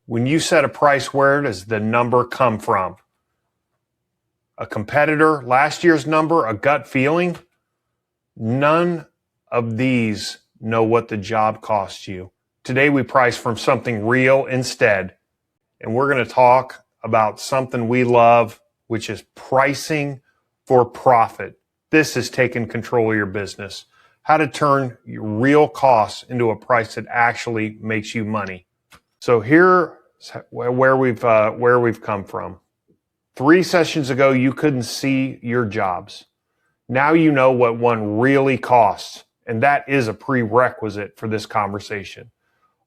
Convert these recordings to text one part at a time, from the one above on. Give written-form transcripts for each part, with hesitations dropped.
When you set a price, where does the number come from? A competitor, last year's number, a gut feeling? None of these know what the job costs you. Today we price from something real instead. And we're going to talk about something we love, which is pricing for profit. This is taking control of your business. How to turn your real costs into a price that actually makes you money. So here's where we've come from. 3 sessions ago, you couldn't see your jobs. Now you know what one really costs, and that is a prerequisite for this conversation.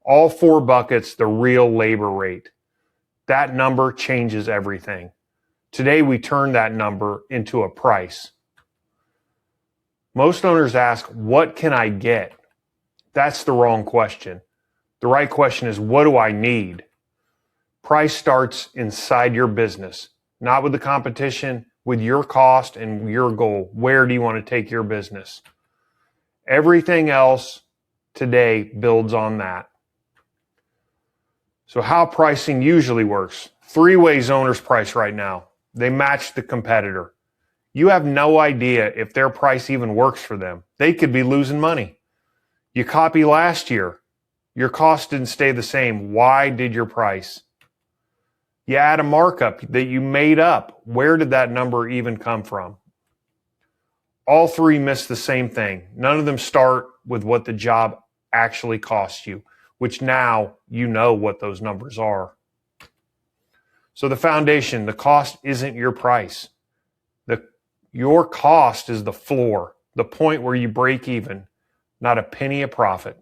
All 4 buckets, the real labor rate. That number changes everything. Today, we turn that number into a price. Most owners ask, what can I get? That's the wrong question. The right question is, what do I need? Price starts inside your business, not with the competition, with your cost and your goal. Where do you want to take your business? Everything else today builds on that. So how pricing usually works. 3 ways owners price right now. They match the competitor. You have no idea if their price even works for them. They could be losing money. You copy last year. Your cost didn't stay the same. Why did your price? You add a markup that you made up. Where did that number even come from? All 3 miss the same thing. None of them start with what the job actually costs you, which now you know what those numbers are. So the foundation, the cost isn't your price. Your cost is the floor, the point where you break even, not a penny of profit.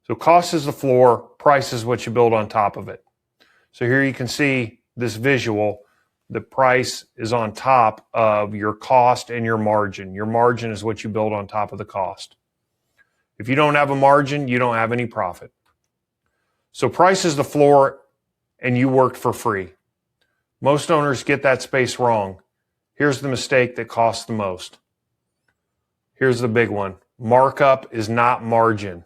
So cost is the floor, price is what you build on top of it. So here you can see this visual. The price is on top of your cost and your margin. Your margin is what you build on top of the cost. If you don't have a margin, you don't have any profit. So price is the floor and you worked for free. Most owners get that space wrong. Here's the mistake that costs the most. Here's the big one. Markup is not margin.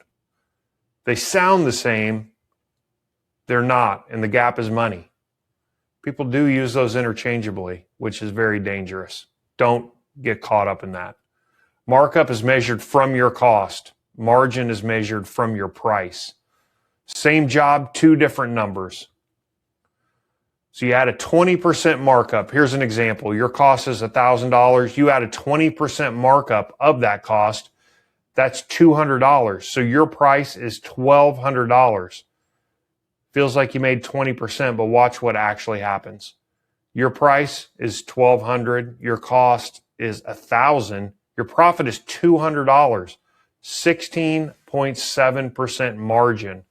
They sound the same. They're not, and the gap is money. People do use those interchangeably, which is very dangerous. Don't get caught up in that. Markup is measured from your cost. Margin is measured from your price. Same job, 2 different numbers. So you add a 20% markup. Here's an example. Your cost is $1,000. You add a 20% markup of that cost. That's $200. So your price is $1,200. Feels like you made 20%, but watch what actually happens. Your price is $1,200. Your cost is $1,000. Your profit is $200. 16.7% margin.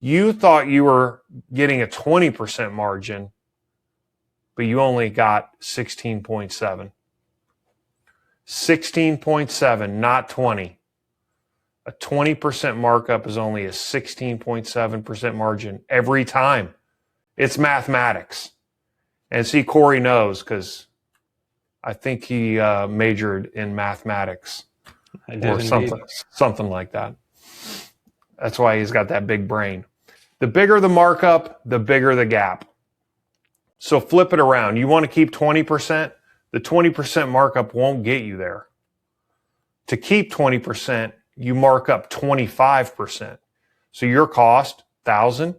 You thought you were getting a 20% margin, but you only got 16.7. 16.7, not 20. A 20% markup is only a 16.7% margin every time. It's mathematics. And see, Corey knows because I think he majored in mathematics or something like that. That's why he's got that big brain. The bigger the markup, the bigger the gap. So flip it around. You want to keep 20%? The 20% markup won't get you there. To keep 20%, you mark up 25%. So your cost, $1,000,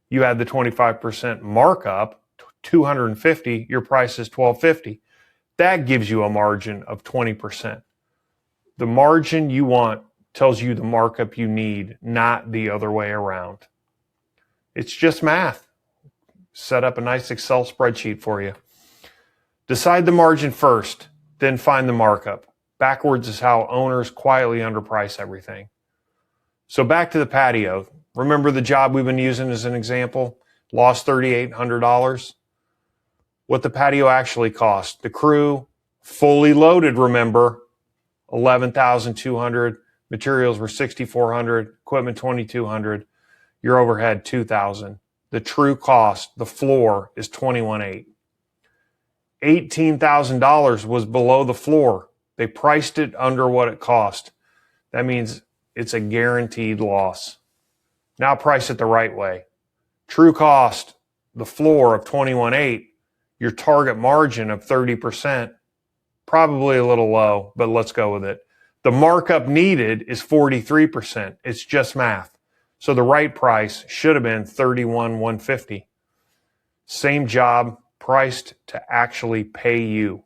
you add the 25% markup, $250, your price is $1,250. That gives you a margin of 20%. The margin you want tells you the markup you need, not the other way around. It's just math. Set up a nice Excel spreadsheet for you. Decide the margin first, then find the markup. Backwards is how owners quietly underprice everything. So back to the patio. Remember the job we've been using as an example? Lost $3,800. What the patio actually cost. The crew, fully loaded, remember, $11,200. Materials were $6,400. Equipment, $2,200. Your overhead, $2,000. The true cost, the floor, is $21,800. $18,000 was below the floor. They priced it under what it cost. That means it's a guaranteed loss. Now price it the right way. True cost, the floor of 21.8, your target margin of 30%, probably a little low, but let's go with it. The markup needed is 43%. It's just math. So the right price should have been $31,150. Same job, priced to actually pay you.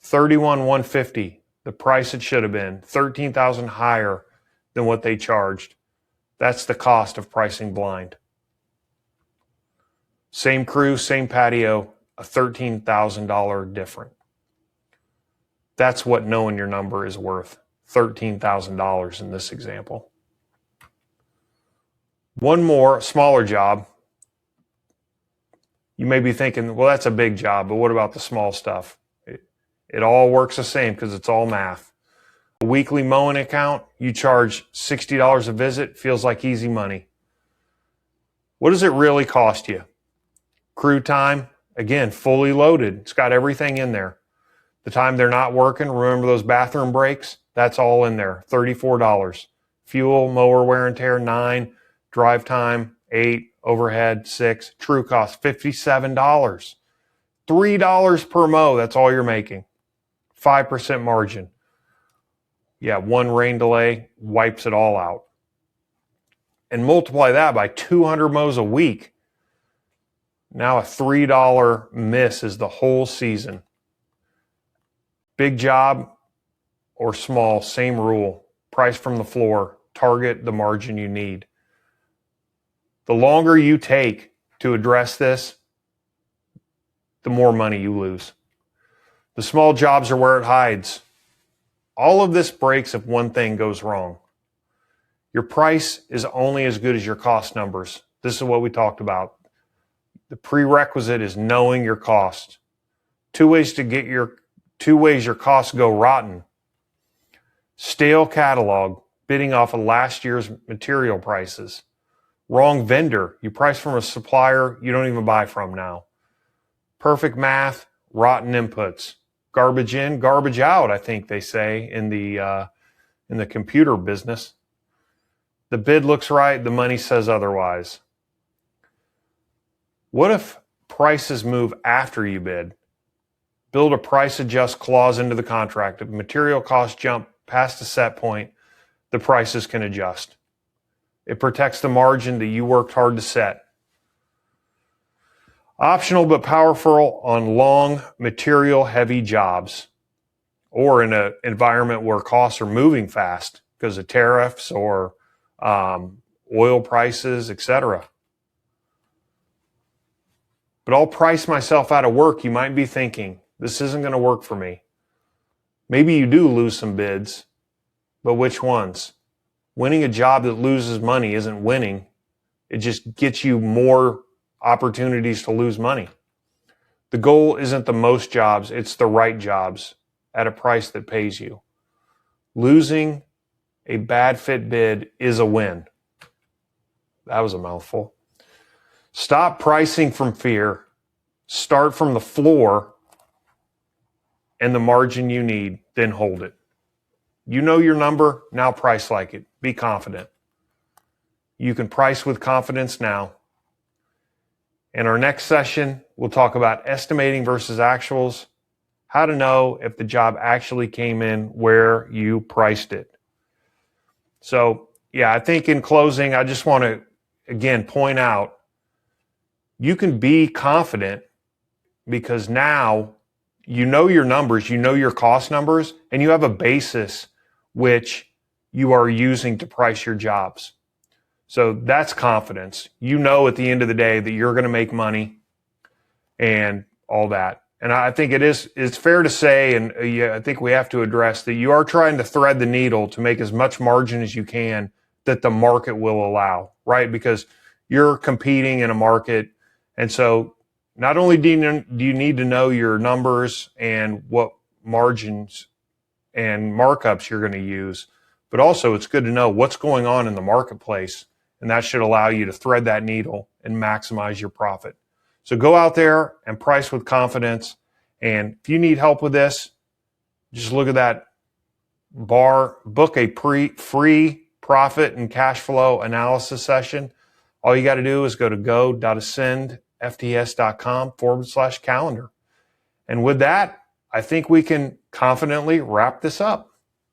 $31,150, the price it should have been, $13,000 higher than what they charged. That's the cost of pricing blind. Same crew, same patio, a $13,000 different. That's what knowing your number is worth, $13,000 in this example. One more, smaller job. You may be thinking, well, that's a big job, but what about the small stuff? It all works the same because it's all math. A weekly mowing account, you charge $60 a visit, feels like easy money. What does it really cost you? Crew time, again, fully loaded. It's got everything in there. The time they're not working, remember those bathroom breaks? That's all in there, $34. Fuel, mower wear and tear, $9. Drive time, $8. Overhead, $6. True cost, $57. $3 per mow, that's all you're making. 5% margin. Yeah, one rain delay wipes it all out. And multiply that by 200 mows a week. Now a $3 miss is the whole season. Big job or small, same rule. Price from the floor, target the margin you need. The longer you take to address this, the more money you lose. The small jobs are where it hides. All of this breaks if one thing goes wrong. Your price is only as good as your cost numbers. This is what we talked about. The prerequisite is knowing your cost. Two ways your costs go rotten. Stale catalog, bidding off of last year's material prices. Wrong vendor, you price from a supplier you don't even buy from now. Perfect math, rotten inputs. Garbage in, garbage out, I think they say in the computer business. The bid looks right, the money says otherwise. What if prices move after you bid? Build a price adjust clause into the contract. If material costs jump past a set point, the prices can adjust. It protects the margin that you worked hard to set. Optional but powerful on long material heavy jobs or in an environment where costs are moving fast because of tariffs or oil prices, etc. But I'll price myself out of work. You might be thinking, this isn't going to work for me. Maybe you do lose some bids, but which ones? Winning a job that loses money isn't winning. It just gets you more opportunities to lose money. The goal isn't the most jobs, it's the right jobs at a price that pays you. Losing a bad fit bid is a win. That was a mouthful. Stop pricing from fear. Start from the floor and the margin you need, then hold it. You know your number, now price like it. Be confident. You can price with confidence now. In our next session, we'll talk about estimating versus actuals, how to know if the job actually came in where you priced it. So, I think in closing, I just want to, again, point out, you can be confident because now you know your numbers, you know your cost numbers, and you have a basis which you are using to price your jobs. So that's confidence. You know at the end of the day that you're going to make money and all that. And I think it's fair to say, and I think we have to address that you are trying to thread the needle to make as much margin as you can that the market will allow, right? Because you're competing in a market. And so not only do you need to know your numbers and what margins and markups you're going to use, but also it's good to know what's going on in the marketplace. And that should allow you to thread that needle and maximize your profit. So go out there and price with confidence. And if you need help with this, just look at that bar, book a free profit and cash flow analysis session. All you got to do is go to go.ascendfts.com/calendar. And with that, I think we can confidently wrap this up.